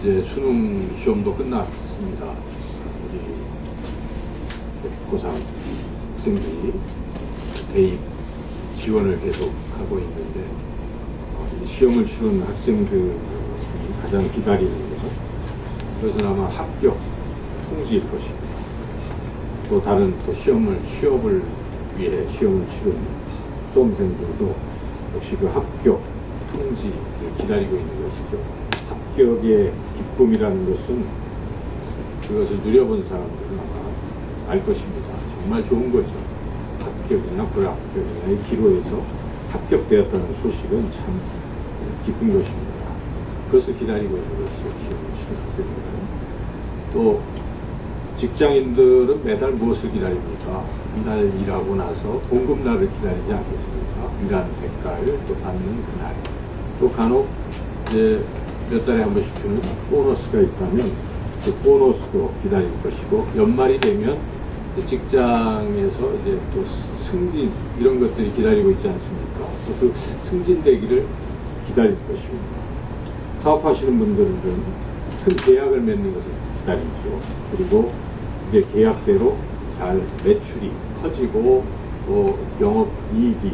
이제 수능 시험도 끝났습니다. 우리 고3 학생들이 대입 지원을 계속 하고 있는데 이 시험을 치른 학생들이 가장 기다리는 거죠. 그것은 아마 합격 통지일 것입니다. 또 다른 또 취업을 위해 시험을 치른 수험생들도 역시 그 합격 통지를 기다리고 있는 것이죠. 합격의 기쁨이라는 것은 그것을 누려본 사람들은 아마 알 것입니다. 정말 좋은 거죠. 합격이나 불합격이나 이 기로에서 합격되었다는 소식은 참 기쁜 것입니다. 그것을 기다리고 있는 것이죠. 시험을 치른 학생들은. 또 직장인들은 매달 무엇을 기다립니까? 한 달 일하고 나서 봉급날을 기다리지 않겠습니까? 일한 대가를 또 받는 그날. 또 간혹 이제 몇 달에 한 번씩 주는 보너스가 있다면 그 보너스도 기다릴 것이고, 연말이 되면 직장에서 이제 또 승진 이런 것들이 기다리고 있지 않습니까? 또 그 승진되기를 기다릴 것입니다. 사업하시는 분들은 큰 계약을 맺는 것을 기다리죠. 그리고 이제 계약대로 잘 매출이 커지고 또 영업이익이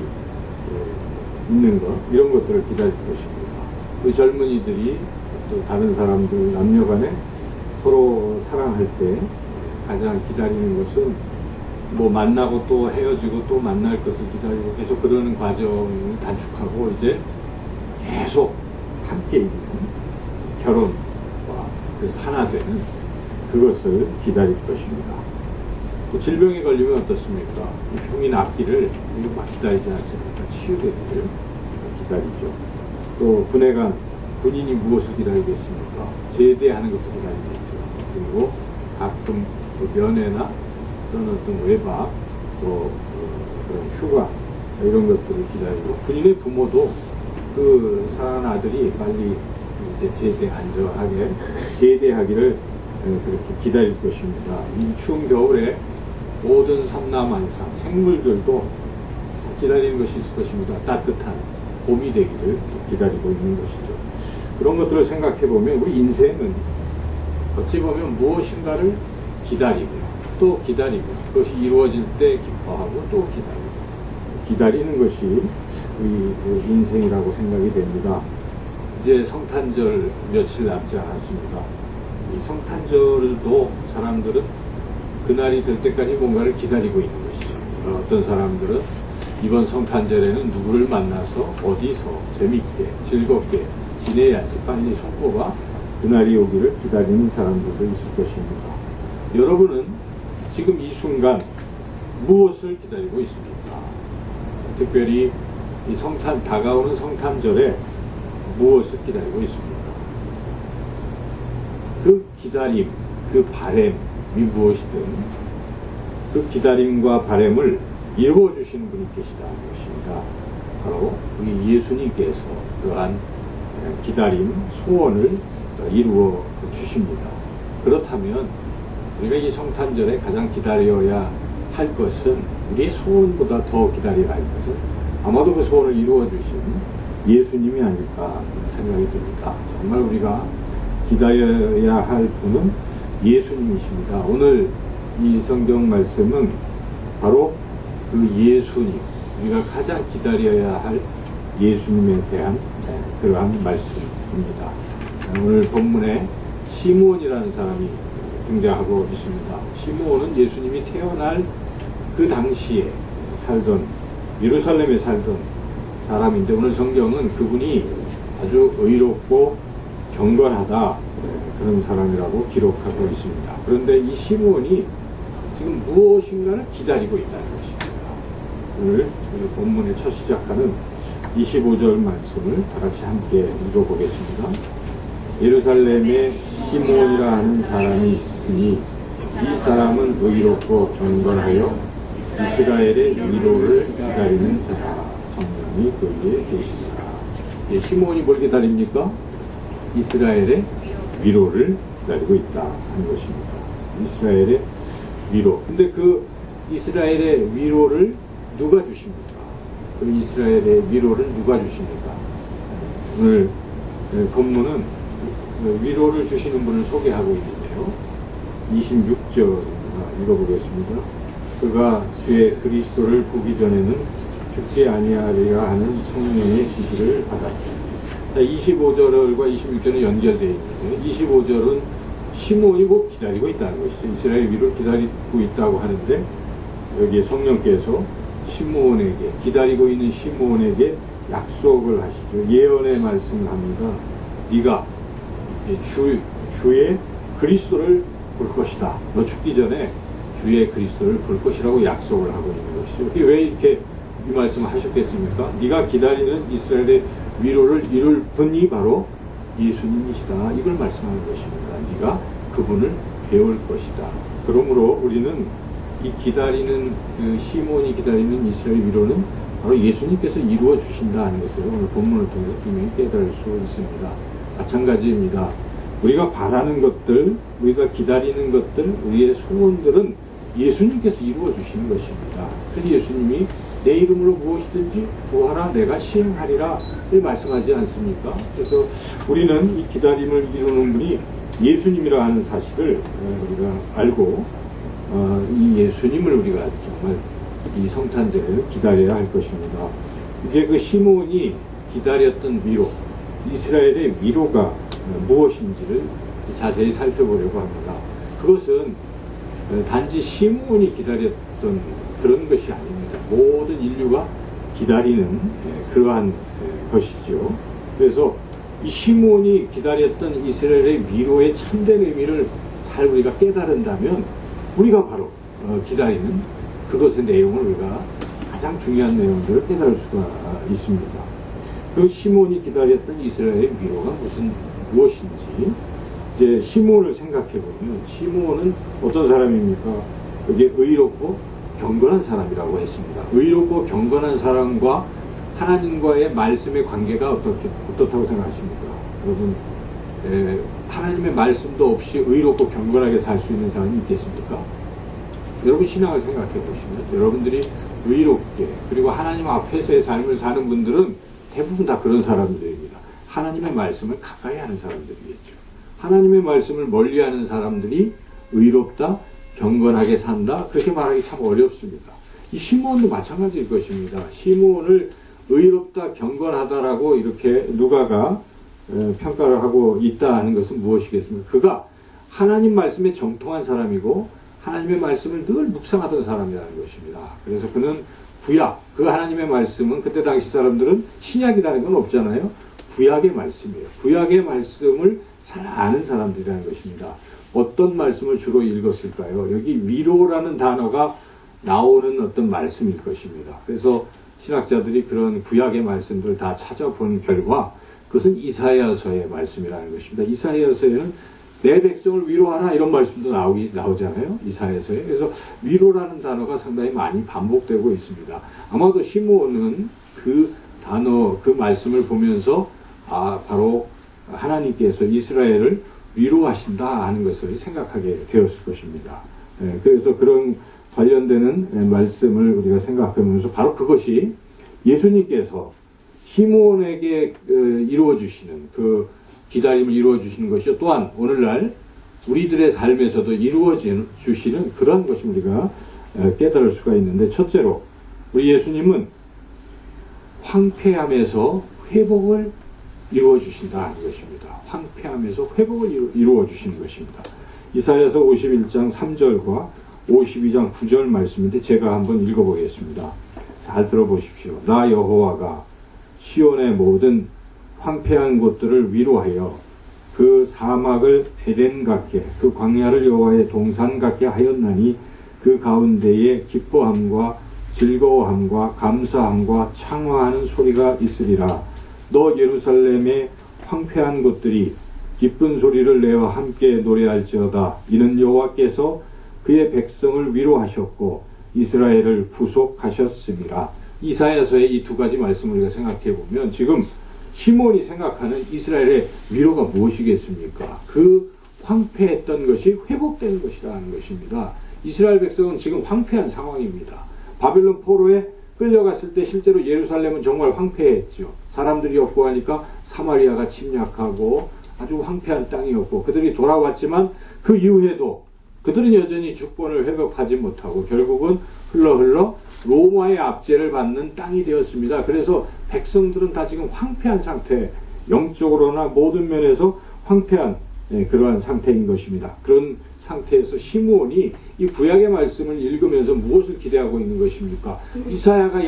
있는 것, 이런 것들을 기다릴 것입니다. 그 젊은이들이 또 다른 사람들 남녀간에 서로 사랑할 때 가장 기다리는 것은 뭐 만나고 또 헤어지고 또 만날 것을 기다리고 계속 그러는 과정을 단축하고 이제 계속 함께 있는 결혼과 그래서 하나 되는 그것을 기다릴 것입니다. 또 질병에 걸리면 어떻습니까? 병이 낫기를 막 기다리지 않습니까? 치유되기를 기다리죠. 또 군인이 무엇을 기다리겠습니까? 제대하는 것을 기다리겠죠. 그리고 가끔 또 면회나 또는 어떤 외박, 또 그런 휴가 이런 것들을 기다리고, 군인의 부모도 그 사랑하는 아들이 빨리 이제 제대 안전하게 제대하기를 그렇게 기다릴 것입니다. 이 추운 겨울에 모든 삼라만상 생물들도 기다리는 것이 있을 것입니다. 따뜻한 봄이 되기를 기다리고 있는 것이죠. 그런 것들을 생각해 보면 우리 인생은 어찌 보면 무엇인가를 기다리고 또 기다리고, 그것이 이루어질 때 기뻐하고 또 기다리는 것이 우리 인생이라고 생각이 됩니다. 이제 성탄절 며칠 남지 않았습니다. 이 성탄절도 사람들은 그날이 될 때까지 뭔가를 기다리고 있는 것이죠. 어떤 사람들은 이번 성탄절에는 누구를 만나서 어디서 재밌게 즐겁게 지내야지 빨리 손꼽아 그날이 오기를 기다리는 사람들도 있을 것입니다. 여러분은 지금 이 순간 무엇을 기다리고 있습니까? 특별히 이 다가오는 성탄절에 무엇을 기다리고 있습니까? 그 기다림, 그 바램이 무엇이든 그 기다림과 바램을 이루어주시는 분이 계시다는 것입니다. 바로 우리 예수님께서 그러한 기다림, 소원을 이루어 주십니다. 그렇다면 우리가 이 성탄절에 가장 기다려야 할 것은, 우리의 소원보다 더 기다려야 할 것은 아마도 그 소원을 이루어 주신 예수님이 아닐까 생각이 듭니다. 정말 우리가 기다려야 할 분은 예수님이십니다. 오늘 이 성경 말씀은 바로 그 예수님, 우리가 가장 기다려야 할 예수님에 대한 그러한 말씀입니다. 오늘 본문에 시므온이라는 사람이 등장하고 있습니다. 시므온은 예수님이 태어날 그 당시에 살던, 예루살렘에 살던 사람인데, 오늘 성경은 그분이 아주 의롭고 경건하다 그런 사람이라고 기록하고 있습니다. 그런데 이 시므온이 지금 무엇인가를 기다리고 있다는 것입니다. 오늘 본문의 첫 시작하는 25절 말씀을 다 같이 함께 읽어보겠습니다. 예루살렘에 시므온이라 하는 사람이 있으니 이 사람은 의롭고 경건하여 이스라엘의 위로를 기다리는 자라. 성령이 그에게 계시니라. 예, 시므온이 뭘 기다립니까? 이스라엘의 위로를 기다리고 있다 하는 것입니다. 이스라엘의 위로. 근데 그 이스라엘의 위로를 누가 주십니까? 그 이스라엘의 위로를 누가 주십니까? 오늘 본문은 위로를 주시는 분을 소개하고 있는데요. 26절 읽어보겠습니다. 그가 주의 그리스도를 보기 전에는 죽지 아니하리라 하는 성령의 지시를 받았다. 25절과 26절은 연결되어 있는데 25절은 시몬이 곧 기다리고 있다는 것이죠. 이스라엘 위로를 기다리고 있다고 하는데 여기에 성령께서 시몬에게 기다리고 있는 시몬에게 약속을 하시죠. 예언의 말씀을 합니다. 네가 주의 그리스도를 볼 것이다. 너 죽기 전에 주의 그리스도를 볼 것이라고 약속을 하고 있는 것이죠. 왜 이렇게 이 말씀을 하셨겠습니까? 네가 기다리는 이스라엘의 위로를 이룰 분이 바로 예수님이시다. 이걸 말씀하는 것입니다. 네가 그분을 배울 것이다. 그러므로 우리는 이 기다리는 시몬이 기다리는 이스라엘 위로는 바로 예수님께서 이루어 주신다 하는 것을 오늘 본문을 통해서 분명히 깨달을 수 있습니다. 마찬가지입니다. 우리가 바라는 것들, 우리가 기다리는 것들, 우리의 소원들은 예수님께서 이루어 주시는 것입니다. 그래서 예수님이 내 이름으로 무엇이든지 구하라 내가 시행하리라 이 말씀하지 않습니까? 그래서 우리는 이 기다림을 이루는 분이 예수님이라 하는 사실을 우리가 알고 이 예수님을 우리가 정말 이 성탄절에 기다려야 할 것입니다. 이제 그 시몬이 기다렸던 위로, 이스라엘의 위로가 무엇인지를 자세히 살펴보려고 합니다. 그것은 단지 시몬이 기다렸던 그런 것이 아닙니다. 모든 인류가 기다리는 그러한 것이죠. 그래서 이 시몬이 기다렸던 이스라엘의 위로의 참된 의미를 잘 우리가 깨달은다면 우리가 바로 기다리는 그것의 내용을 우리가 가장 중요한 내용들을 깨달을 수가 있습니다. 그 시몬이 기다렸던 이스라엘의 위로가 무엇인지 이제 시몬을 생각해 보면 시몬은 어떤 사람입니까? 그게 의롭고 경건한 사람이라고 했습니다. 의롭고 경건한 사람과 하나님과의 말씀의 관계가 어떻다고 생각하십니까? 여러분, 하나님의 말씀도 없이 의롭고 경건하게 살 수 있는 사람이 있겠습니까? 여러분 신앙을 생각해 보시면 여러분들이 의롭게 그리고 하나님 앞에서의 삶을 사는 분들은 대부분 다 그런 사람들입니다. 하나님의 말씀을 가까이 하는 사람들이겠죠. 하나님의 말씀을 멀리하는 사람들이 의롭다, 경건하게 산다 그렇게 말하기 참 어렵습니다. 이 시몬도 마찬가지일 것입니다. 시몬을 의롭다, 경건하다라고 이렇게 누가가 평가를 하고 있다 하는 것은 무엇이겠습니까? 그가 하나님 말씀에 정통한 사람이고 하나님의 말씀을 늘 묵상하던 사람이라는 것입니다. 그래서 그는 구약, 그 하나님의 말씀은 그때 당시 사람들은 신약이라는 건 없잖아요. 구약의 말씀이에요. 구약의 말씀을 잘 아는 사람들이라는 것입니다. 어떤 말씀을 주로 읽었을까요? 여기 위로라는 단어가 나오는 어떤 말씀일 것입니다. 그래서 신학자들이 그런 구약의 말씀들을 다 찾아본 결과 그것은 이사야서의 말씀이라는 것입니다. 이사야서에는 내 백성을 위로하라 이런 말씀도 나오잖아요. 이사야서에. 그래서 위로라는 단어가 상당히 많이 반복되고 있습니다. 아마도 시몬은 그 단어, 그 말씀을 보면서 바로 하나님께서 이스라엘을 위로하신다 하는 것을 생각하게 되었을 것입니다. 그래서 그런 관련되는 말씀을 우리가 생각하면서 바로 그것이 예수님께서 시몬에게 이루어주시는 그 기다림을 이루어주시는 것이요. 또한 오늘날 우리들의 삶에서도 이루어주시는 그런 것이 우리가 깨달을 수가 있는데 첫째로 우리 예수님은 황폐함에서 회복을 이루어주신다는 것입니다. 황폐함에서 회복을 이루어주시는 것입니다. 이사야서 51장 3절과 52장 9절 말씀인데 제가 한번 읽어보겠습니다. 잘 들어보십시오. 나 여호와가 시온의 모든 황폐한 곳들을 위로하여 그 사막을 에덴 같게 그 광야를 여호와의 동산 같게 하였나니 그 가운데에 기뻐함과 즐거워함과 감사함과 창화하는 소리가 있으리라. 너 예루살렘의 황폐한 곳들이 기쁜 소리를 내어 함께 노래할지어다. 이는 여호와께서 그의 백성을 위로하셨고 이스라엘을 구속하셨음이라. 이사야서의 이 두 가지 말씀을 우리가 생각해 보면 지금 시몬이 생각하는 이스라엘의 위로가 무엇이겠습니까? 그 황폐했던 것이 회복되는 것이라는 것입니다. 이스라엘 백성은 지금 황폐한 상황입니다. 바벨론 포로에 끌려갔을 때 실제로 예루살렘은 정말 황폐했죠. 사람들이 없고 하니까 사마리아가 침략하고 아주 황폐한 땅이었고 그들이 돌아왔지만 그 이후에도 그들은 여전히 주권을 회복하지 못하고 결국은 흘러 로마의 압제를 받는 땅이 되었습니다. 그래서 백성들은 다 지금 황폐한 상태, 영적으로나 모든 면에서 황폐한 그러한 상태인 것입니다. 그런 상태에서 시므온이 이 구약의 말씀을 읽으면서 무엇을 기대하고 있는 것입니까? 이사야가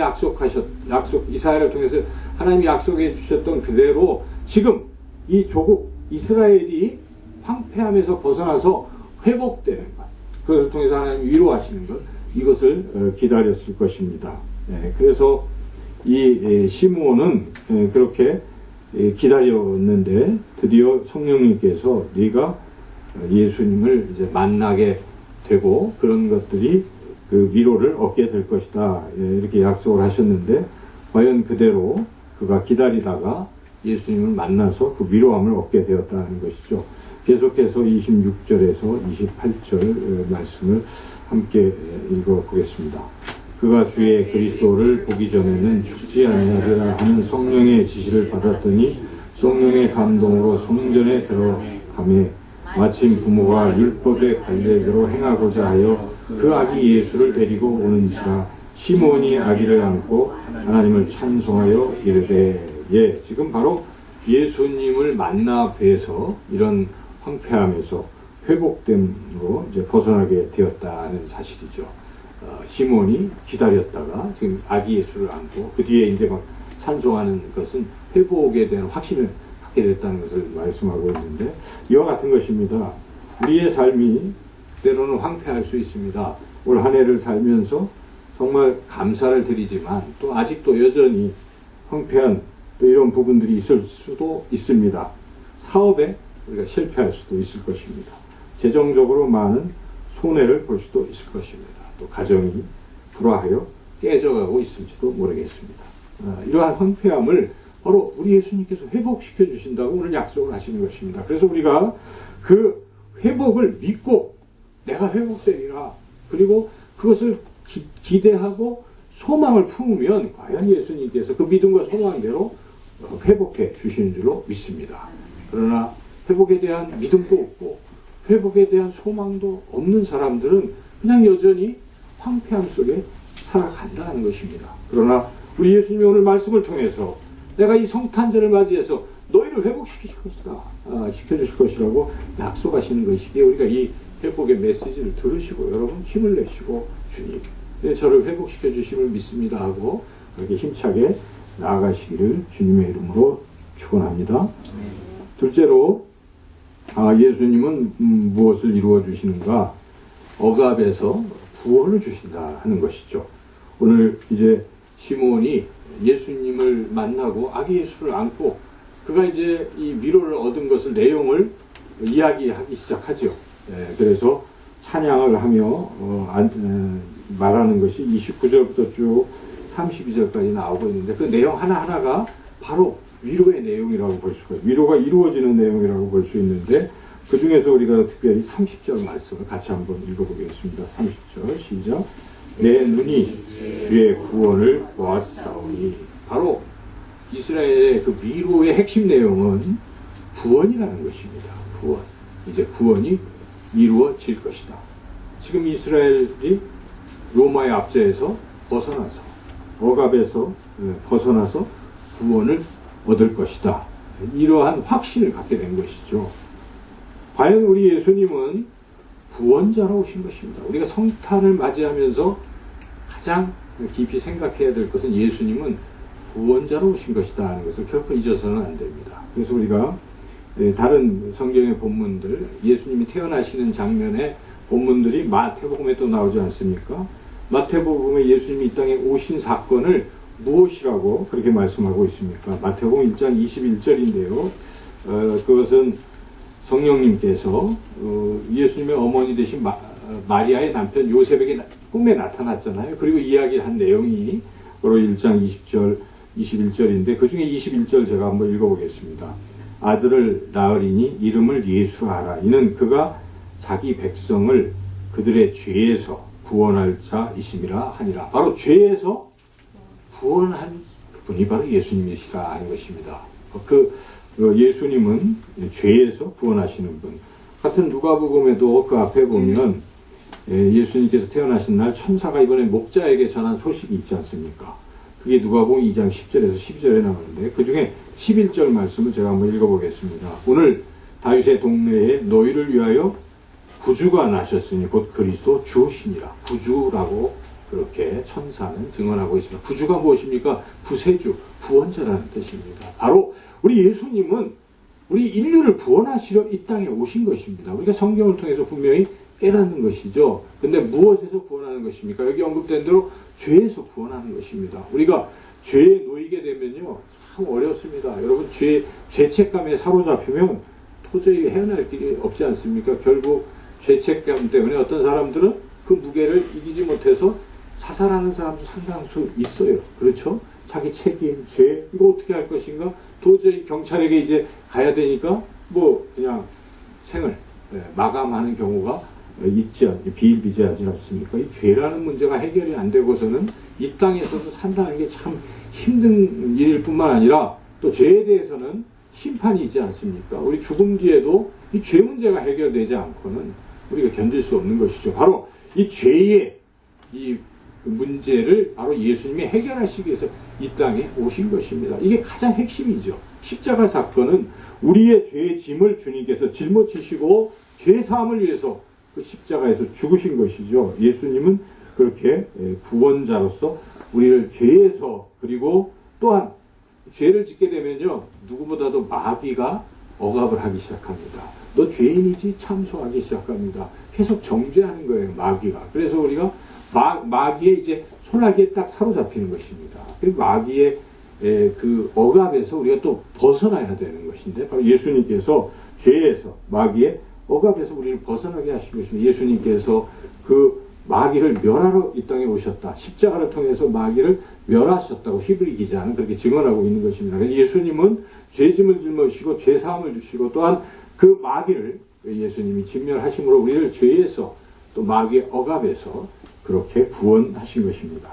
이사야를 통해서 하나님이 약속해 주셨던 그대로 지금 이 조국 이스라엘이 황폐함에서 벗어나서 회복되는 것, 그것을 통해서 하나님 위로하시는 것, 이것을 기다렸을 것입니다. 그래서 이 시므온은 그렇게 기다렸는데 드디어 성령님께서 네가 예수님을 이제 만나게 되고 그런 것들이 그 위로를 얻게 될 것이다, 이렇게 약속을 하셨는데 과연 그대로 그가 기다리다가 예수님을 만나서 그 위로함을 얻게 되었다는 것이죠. 계속해서 26절에서 28절 말씀을 함께 읽어보겠습니다. 그가 주의 그리스도를 보기 전에는 죽지 아니하리라 하는 성령의 지시를 받았더니 성령의 감동으로 성전에 들어가매 마침 부모가 율법의 관례대로 행하고자 하여 그 아기 예수를 데리고 오는지라 시므온이 아기를 안고 하나님을 찬송하여 이르되, 지금 바로 예수님을 만나 뵈서 이런 황폐함에서 회복됨으로 이제 벗어나게 되었다는 사실이죠. 시몬이 기다렸다가 지금 아기 예수를 안고 그 뒤에 이제 막 찬송하는 것은 회복에 대한 확신을 갖게 됐다는 것을 말씀하고 있는데, 이와 같은 것입니다. 우리의 삶이 때로는 황폐할 수 있습니다. 올 한 해를 살면서 정말 감사를 드리지만 또 아직도 여전히 황폐한 또 이런 부분들이 있을 수도 있습니다. 사업에 우리가 실패할 수도 있을 것입니다. 재정적으로 많은 손해를 볼 수도 있을 것입니다. 또 가정이 불화하여 깨져가고 있을지도 모르겠습니다. 이러한 황폐함을 바로 우리 예수님께서 회복시켜 주신다고 오늘 약속을 하시는 것입니다. 그래서 우리가 그 회복을 믿고 내가 회복되리라, 그리고 그것을 기대하고 소망을 품으면 과연 예수님께서 그 믿음과 소망대로 회복해 주시는 줄로 믿습니다. 그러나 회복에 대한 믿음도 없고 회복에 대한 소망도 없는 사람들은 그냥 여전히 황폐함 속에 살아간다는 것입니다. 그러나 우리 예수님이 오늘 말씀을 통해서 내가 이 성탄절을 맞이해서 너희를 시켜주실 것이라고 약속하시는 것이기에 우리가 이 회복의 메시지를 들으시고 여러분 힘을 내시고 주님, 저를 회복시켜 주심을 믿습니다 하고 그렇게 힘차게 나아가시기를 주님의 이름으로 축원합니다. 둘째로 예수님은 무엇을 이루어 주시는가? 억압에서 구원을 주신다 하는 것이죠. 오늘 이제 시므온이 예수님을 만나고 아기 예수를 안고 그가 이제 이 위로를 얻은 것을 내용을 이야기하기 시작하죠. 그래서 찬양을 하며 말하는 것이 29절부터 쭉 32절까지 나오고 있는데 그 내용 하나하나가 바로 위로의 내용이라고 볼 수가 있어요. 위로가 이루어지는 내용이라고 볼 수 있는데 그 중에서 우리가 특별히 30절 말씀을 같이 한번 읽어보겠습니다. 30절 시작. 내 눈이 주의 구원을 보았사오니. 바로 이스라엘의 그 위로의 핵심 내용은 구원이라는 것입니다. 구원. 이제 구원이 이루어질 것이다. 지금 이스라엘이 로마의 압제에서 벗어나서 억압에서 벗어나서 구원을 얻을 것이다. 이러한 확신을 갖게 된 것이죠. 과연 우리 예수님은 구원자로 오신 것입니다. 우리가 성탄을 맞이하면서 가장 깊이 생각해야 될 것은 예수님은 구원자로 오신 것이다 하는 것을 결코 잊어서는 안 됩니다. 그래서 우리가 다른 성경의 본문들, 예수님이 태어나시는 장면의 본문들이 마태복음에 또 나오지 않습니까? 마태복음에 예수님이 이 땅에 오신 사건을 무엇이라고 그렇게 말씀하고 있습니까? 마태복음 1장 21절인데요. 그것은 성령님께서 예수님의 어머니 되신 마리아의 남편 요셉에게 꿈에 나타났잖아요. 그리고 이야기한 내용이 바로 1장 20절, 21절인데 그 중에 21절 제가 한번 읽어보겠습니다. 아들을 낳으리니 이름을 예수라 하라. 이는 그가 자기 백성을 그들의 죄에서 구원할 자이심이라 하니라. 바로 죄에서 구원한 분이 바로 예수님이시라 하는 것입니다. 그 예수님은 죄에서 구원하시는 분. 같은 누가복음에도 그 앞에 보면 예수님께서 태어나신 날 천사가 이번에 목자에게 전한 소식이 있지 않습니까? 그게 누가복음 2장 10절에서 12절에 나오는데 그 중에 11절 말씀을 제가 한번 읽어보겠습니다. 오늘 다윗의 동네에 너희를 위하여 구주가 나셨으니 곧 그리스도 주시니라. 구주라고 그렇게 천사는 증언하고 있습니다. 구주가 무엇입니까? 구세주, 구원자라는 뜻입니다. 바로 우리 예수님은 우리 인류를 구원하시려 이 땅에 오신 것입니다. 우리가 성경을 통해서 분명히 깨닫는 것이죠. 근데 무엇에서 구원하는 것입니까? 여기 언급된 대로 죄에서 구원하는 것입니다. 우리가 죄에 놓이게 되면요, 참 어렵습니다. 여러분, 죄책감에 사로잡히면 도저히 헤어날 길이 없지 않습니까? 결국 죄책감 때문에 어떤 사람들은 그 무게를 이기지 못해서 자살하는 사람도 상당수 있어요. 그렇죠? 자기 책임, 죄, 이거 어떻게 할 것인가? 도저히 경찰에게 이제 가야 되니까 뭐 그냥 생을 마감하는 경우가 비일비재하지 않습니까? 이 죄라는 문제가 해결이 안 되고서는 이 땅에서도 산다는 게 참 힘든 일일 뿐만 아니라 또 죄에 대해서는 심판이 있지 않습니까? 우리 죽음 뒤에도 이 죄 문제가 해결되지 않고는 우리가 견딜 수 없는 것이죠. 바로 이 죄의 이 문제를 바로 예수님이 해결하시기 위해서 이 땅에 오신 것입니다. 이게 가장 핵심이죠. 십자가 사건은 우리의 죄의 짐을 주님께서 짊어지시고 죄 사함을 위해서 그 십자가에서 죽으신 것이죠. 예수님은 그렇게 구원자로서 우리를 죄에서, 그리고 또한 죄를 짓게 되면요, 누구보다도 마귀가 억압을 하기 시작합니다. 너 죄인이지? 참소하기 시작합니다. 계속 정죄하는 거예요, 마귀가. 그래서 우리가 마귀의 이제 손아귀에 딱 사로잡히는 것입니다. 그 마귀의 그 억압에서 우리가 또 벗어나야 되는 것인데, 바로 예수님께서 죄에서, 마귀의 억압에서 우리를 벗어나게 하신 것입니다. 예수님께서 그 마귀를 멸하러 이 땅에 오셨다. 십자가를 통해서 마귀를 멸하셨다고 히브리 기자는 그렇게 증언하고 있는 것입니다. 예수님은 죄짐을 짊어지시고 죄사함을 주시고 또한 그 마귀를 예수님이 진멸하심으로 우리를 죄에서 또 마귀의 억압에서 그렇게 구원하신 것입니다.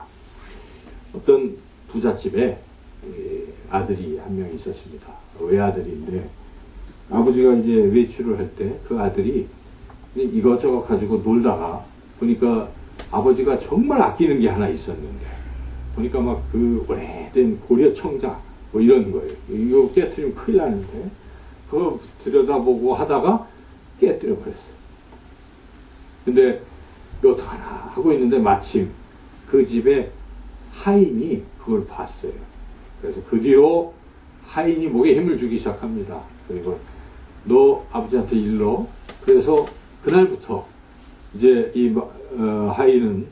어떤 부잣집에 아들이 한 명 있었습니다. 외아들인데 아버지가 이제 외출을 할 때 그 아들이 이것저것 가지고 놀다가 보니까 아버지가 정말 아끼는 게 하나 있었는데 보니까 막 그 오래된 고려 청자 뭐 이런 거예요. 이거 깨뜨리면 큰일 나는데 그거 들여다보고 하다가 깨뜨려 버렸어요. 근데 이거 어떡하나 하고 있는데 마침 그 집에 하인이 그걸 봤어요. 그래서 그 뒤로 하인이 목에 힘을 주기 시작합니다. 그리고 너 아버지한테 일러. 그래서 그날부터 이제 이 하인은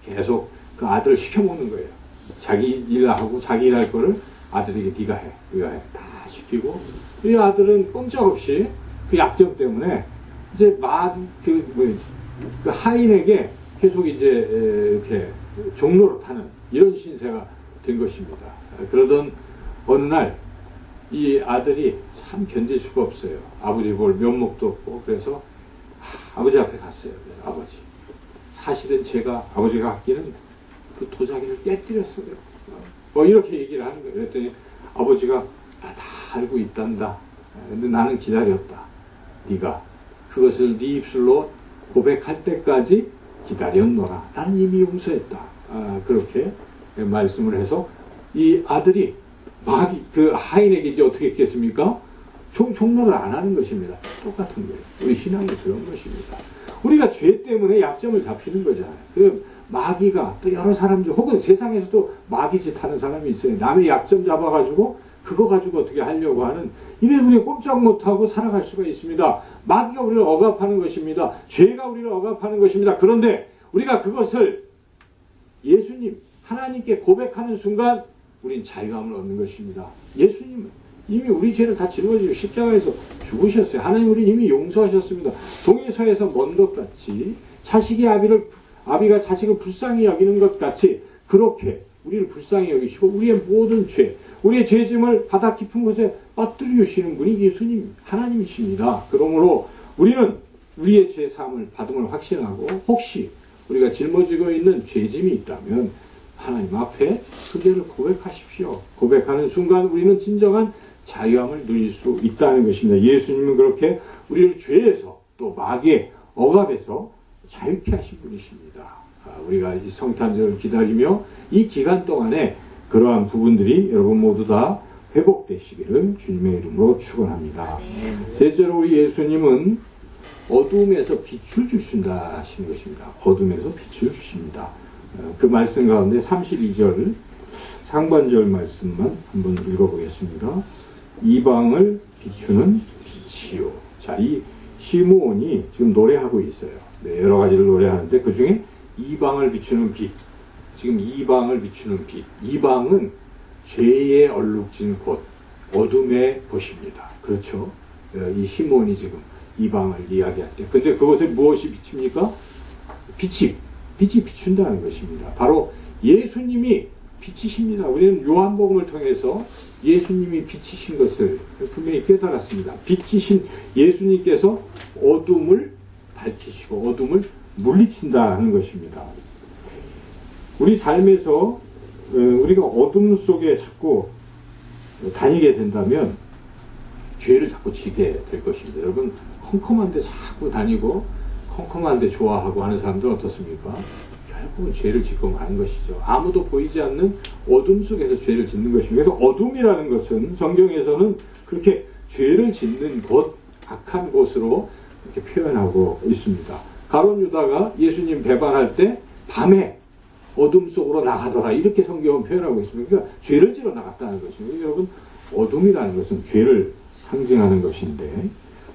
계속 그 아들을 시켜먹는 거예요. 자기 일하고 자기 일할 거를 아들에게 네가 해, 네가 해. 다 시키고 이 아들은 꼼짝없이 그 약점 때문에 이제 그 하인에게 계속 이제 이렇게 종로로 타는 이런 신세가 된 것입니다. 그러던 어느 날 이 아들이 참 견딜 수가 없어요. 아버지 볼 면목도 없고 그래서 아버지 앞에 갔어요. 그래서 아버지, 사실은 제가 아버지가 아끼는 그 도자기를 깨뜨렸어요. 뭐 이렇게 얘기를 하는 거예요. 그랬더니 아버지가 다 알고 있단다. 근데 나는 기다렸다. 네가 그것을 네 입술로 고백할 때까지 기다렸노라. 나는 이미 용서했다. 그렇게 말씀을 해서 이 아들이 마귀 그 하인에게 이제 어떻게 했겠습니까? 종로를 안 하는 것입니다. 똑같은 거예요. 우리 신앙이 그런 것입니다. 우리가 죄 때문에 약점을 잡히는 거잖아요. 그 마귀가 또 여러 사람들 혹은 세상에서도 마귀짓 하는 사람이 있어요. 남의 약점 잡아가지고 그거 가지고 어떻게 하려고 하는, 이래 우리가 꼼짝 못하고 살아갈 수가 있습니다. 마귀가 우리를 억압하는 것입니다. 죄가 우리를 억압하는 것입니다. 그런데 우리가 그것을 예수님 하나님께 고백하는 순간 우린 자유함을 얻는 것입니다. 예수님은 이미 우리 죄를 다 짊어지고 십자가에서 죽으셨어요. 하나님 우리 이미 용서하셨습니다. 동에서에서 먼 것 같이 아비가 자식을 불쌍히 여기는 것 같이 그렇게 우리를 불쌍히 여기시고 우리의 모든 죄, 우리의 죄짐을 바다 깊은 곳에 빠뜨려 주시는 분이 예수님 하나님이십니다. 그러므로 우리는 우리의 죄 사함을 받음을 확신하고 혹시 우리가 짊어지고 있는 죄짐이 있다면 하나님 앞에 그 죄를 고백하십시오. 고백하는 순간 우리는 진정한 자유함을 누릴 수 있다는 것입니다. 예수님은 그렇게 우리를 죄에서 또 마귀의 억압에서 자유케 하신 분이십니다. 우리가 이 성탄절을 기다리며 이 기간 동안에 그러한 부분들이 여러분 모두 다 회복되시기를 주님의 이름으로 축원합니다. 셋째로 우리 예수님은 어둠에서 빛을 주신다 하시는 것입니다. 어둠에서 빛을 주십니다. 그 말씀 가운데 32절 상반절 말씀만 한번 읽어보겠습니다. 이방을 비추는 빛이요. 자, 이 시므온이 지금 노래하고 있어요. 네, 여러 가지를 노래하는데 그 중에 이방을 비추는 빛. 지금 이방을 비추는 빛. 이방은 죄에 얼룩진 곳, 어둠의 곳입니다. 그렇죠? 이 시므온이 지금 이방을 이야기할 때. 근데 그것에 무엇이 비칩니까? 빛이 비춘다는 것입니다. 바로 예수님이 빛이십니다. 우리는 요한복음을 통해서 예수님이 빛이신 것을 분명히 깨달았습니다. 빛이신 예수님께서 어둠을 밝히시고 어둠을 물리친다 하는 것입니다. 우리 삶에서 우리가 어둠 속에 자꾸 다니게 된다면 죄를 자꾸 지게 될 것입니다. 여러분 컴컴한 데 자꾸 다니고 컴컴한 데 좋아하고 하는 사람들은 어떻습니까? 결국은 죄를 짓고 마는 것이죠. 아무도 보이지 않는 어둠 속에서 죄를 짓는 것입니다. 그래서 어둠이라는 것은 성경에서는 그렇게 죄를 짓는 곳, 악한 곳으로 이렇게 표현하고 있습니다. 가룟 유다가 예수님 배반할 때 밤에 어둠 속으로 나가더라 이렇게 성경은 표현하고 있습니다. 그러니까 죄를 지러 나갔다는 것입니다. 여러분 어둠이라는 것은 죄를 상징하는 것인데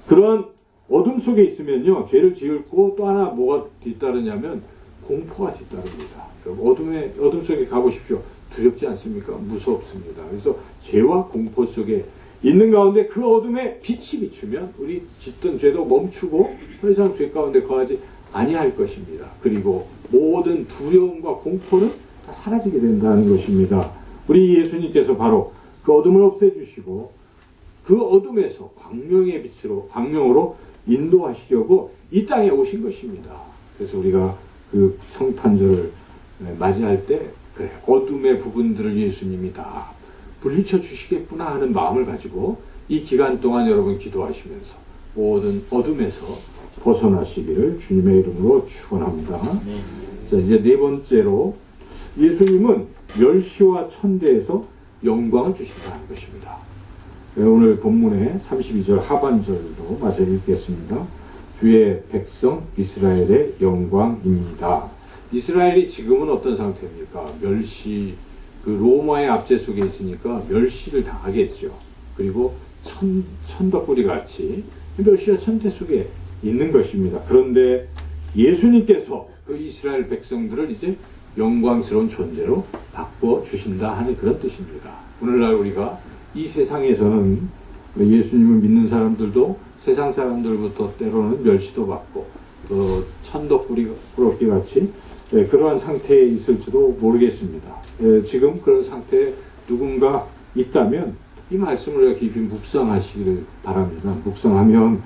그런 어둠 속에 있으면요 죄를 지을고 또 하나 뭐가 뒤따르냐면 공포가 뒤따릅니다. 어둠 속에 가보십시오. 두렵지 않습니까? 무섭습니다. 그래서 죄와 공포 속에 있는 가운데 그 어둠에 빛이 비추면 우리 짓던 죄도 멈추고 더 이상 죄 가운데 거하지 아니할 것입니다. 그리고 모든 두려움과 공포는 다 사라지게 된다는 것입니다. 우리 예수님께서 바로 그 어둠을 없애주시고 그 어둠에서 광명의 빛으로 광명으로 인도하시려고 이 땅에 오신 것입니다. 그래서 우리가 그 성탄절을 맞이할 때 그래 어둠의 부분들을 예수님이 다 물리쳐 주시겠구나 하는 마음을 가지고 이 기간 동안 여러분 기도하시면서 모든 어둠에서 벗어나시기를 주님의 이름으로 축원합니다. 자, 이제 네 번째로 예수님은 멸시와 천대에서 영광을 주신다는 것입니다. 오늘 본문의 32절 하반절도 마저 읽겠습니다. 주의 백성 이스라엘의 영광입니다. 이스라엘이 지금은 어떤 상태입니까? 멸시, 그 로마의 압제 속에 있으니까 멸시를 당하겠죠. 그리고 천덕꾸리 같이 멸시와 천대 속에 있는 것입니다. 그런데 예수님께서 그 이스라엘 백성들을 이제 영광스러운 존재로 바꿔 주신다 하는 그런 뜻입니다. 오늘날 우리가 이 세상에서는 예수님을 믿는 사람들도 세상 사람들부터 때로는 멸시도 받고 또 천덕꾸러기 같이 그러한 상태에 있을지도 모르겠습니다. 지금 그런 상태에 누군가 있다면 이 말씀을 우리가 깊이 묵상하시기를 바랍니다. 묵상하면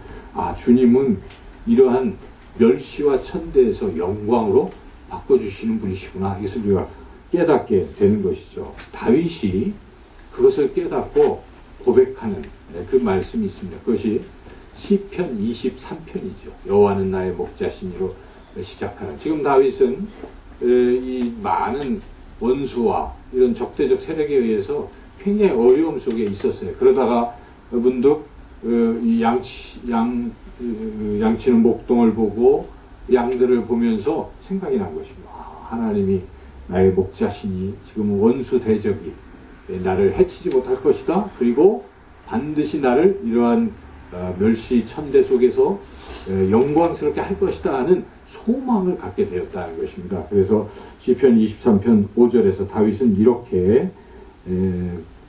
주님은 이러한 멸시와 천대에서 영광으로 바꿔주시는 분이시구나. 이것을 우리가 깨닫게 되는 것이죠. 다윗이 그것을 깨닫고 고백하는 그 말씀이 있습니다. 그것이 시편 23편이죠. 여호와는 나의 목자시니로 시작하는. 지금 다윗은 이 많은 원수와 이런 적대적 세력에 의해서 굉장히 어려움 속에 있었어요. 그러다가 문득 이 양치는 목동을 보고 양들을 보면서 생각이 난 것입니다. 하나님이 나의 목자시니 지금 원수 대적이 나를 해치지 못할 것이다. 그리고 반드시 나를 이러한 멸시 천대 속에서 영광스럽게 할 것이다 하는 소망을 갖게 되었다는 것입니다. 그래서 시편 23편 5절에서 다윗은 이렇게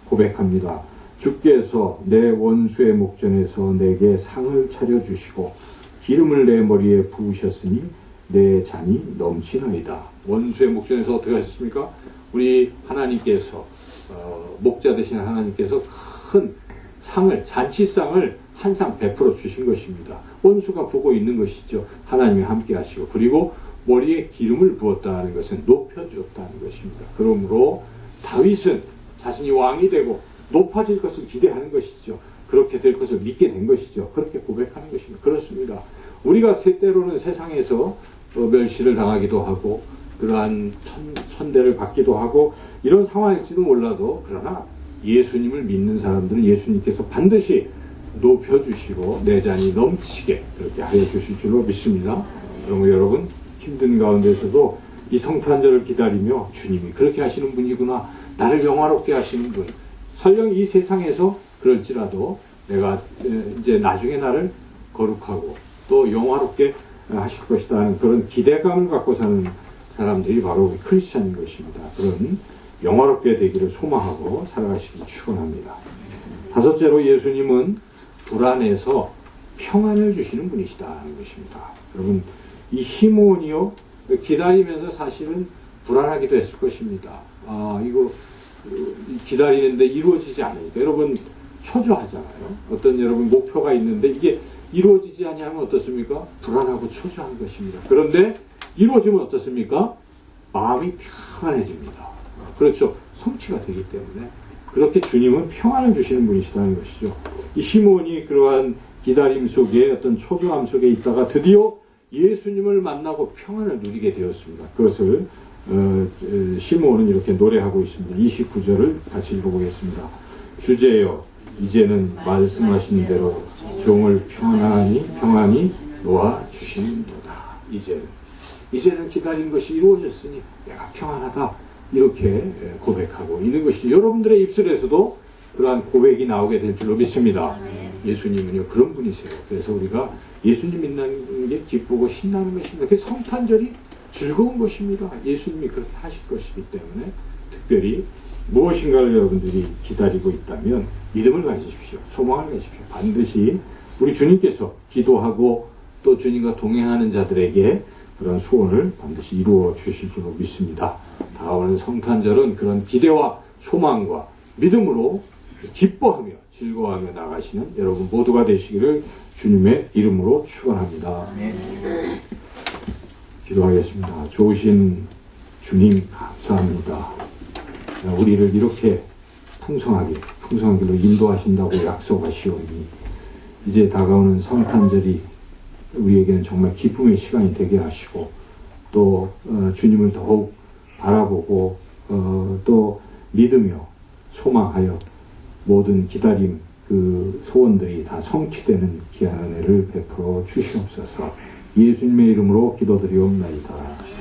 고백합니다. 주께서 내 원수의 목전에서 내게 상을 차려주시고 기름을 내 머리에 부으셨으니 내 잔이 넘치나이다. 원수의 목전에서 어떻게 하셨습니까? 우리 하나님께서 목자 되신 하나님께서 큰 상을, 잔치상을 한 상 베풀어 주신 것입니다. 원수가 보고 있는 것이죠. 하나님이 함께 하시고 그리고 머리에 기름을 부었다는 것은 높여주었다는 것입니다. 그러므로 다윗은 자신이 왕이 되고 높아질 것을 기대하는 것이죠. 그렇게 될 것을 믿게 된 것이죠. 그렇게 고백하는 것입니다. 그렇습니다. 우리가 때로는 세상에서 멸시를 당하기도 하고 그러한 천대를 받기도 하고 이런 상황일지도 몰라도, 그러나 예수님을 믿는 사람들은 예수님께서 반드시 높여주시고 내 잔이 넘치게 그렇게 하여 주실 줄로 믿습니다. 그러므로 여러분, 힘든 가운데서도 이 성탄절을 기다리며 주님이 그렇게 하시는 분이구나, 나를 영화롭게 하시는 분, 설령 이 세상에서 그럴지라도 내가 이제 나중에 나를 거룩하고 또 영화롭게 하실 것이다 하는 그런 기대감을 갖고 사는 사람들이 바로 크리스찬인 것입니다. 그런 영화롭게 되기를 소망하고 살아가시기 축원합니다. 다섯째로, 예수님은 불안에서 평안을 주시는 분이시다 하는 것입니다. 여러분, 이 시몬이요, 기다리면서 사실은 불안하기도 했을 것입니다. 이거 기다리는데 이루어지지 않으니까 여러분 초조하잖아요. 어떤 여러분 목표가 있는데 이게 이루어지지 아니하면 어떻습니까? 불안하고 초조한 것입니다. 그런데 이루어지면 어떻습니까? 마음이 평안해집니다. 그렇죠. 성취가 되기 때문에 그렇게 주님은 평안을 주시는 분이시다는 것이죠. 이 시몬이 그러한 기다림 속에 어떤 초조함 속에 있다가 드디어 예수님을 만나고 평안을 누리게 되었습니다. 그것을 시몬은 이렇게 노래하고 있습니다. 29절을 같이 읽어보겠습니다. 주제여, 이제는 말씀하신 대로 종을 평안히 놓아 주시는도다. 이제는 기다린 것이 이루어졌으니 내가 평안하다, 이렇게 고백하고 있는 것이 여러분들의 입술에서도 그러한 고백이 나오게 될 줄로 믿습니다. 예수님은요 그런 분이세요. 그래서 우리가 예수님 믿는 게 기쁘고 신나는 것입니다. 그 성탄절이 즐거운 것입니다. 예수님이 그렇게 하실 것이기 때문에 특별히 무엇인가를 여러분들이 기다리고 있다면 믿음을 가지십시오. 소망을 가지십시오. 반드시 우리 주님께서 기도하고 또 주님과 동행하는 자들에게 그런 소원을 반드시 이루어 주실 줄로 믿습니다. 다가오는 성탄절은 그런 기대와 소망과 믿음으로 기뻐하며 즐거워하며 나가시는 여러분 모두가 되시기를 주님의 이름으로 축원합니다. 기도하겠습니다. 좋으신 주님 감사합니다. 우리를 이렇게 풍성한 길로 인도하신다고 약속하시오니 이제 다가오는 성탄절이 우리에게는 정말 기쁨의 시간이 되게 하시고 또 주님을 더욱 바라보고 또 믿으며 소망하여 모든 기다림 그 소원들이 다 성취되는 귀한 은혜를 베풀어 주시옵소서. 예수님의 이름으로 기도드리옵나이다.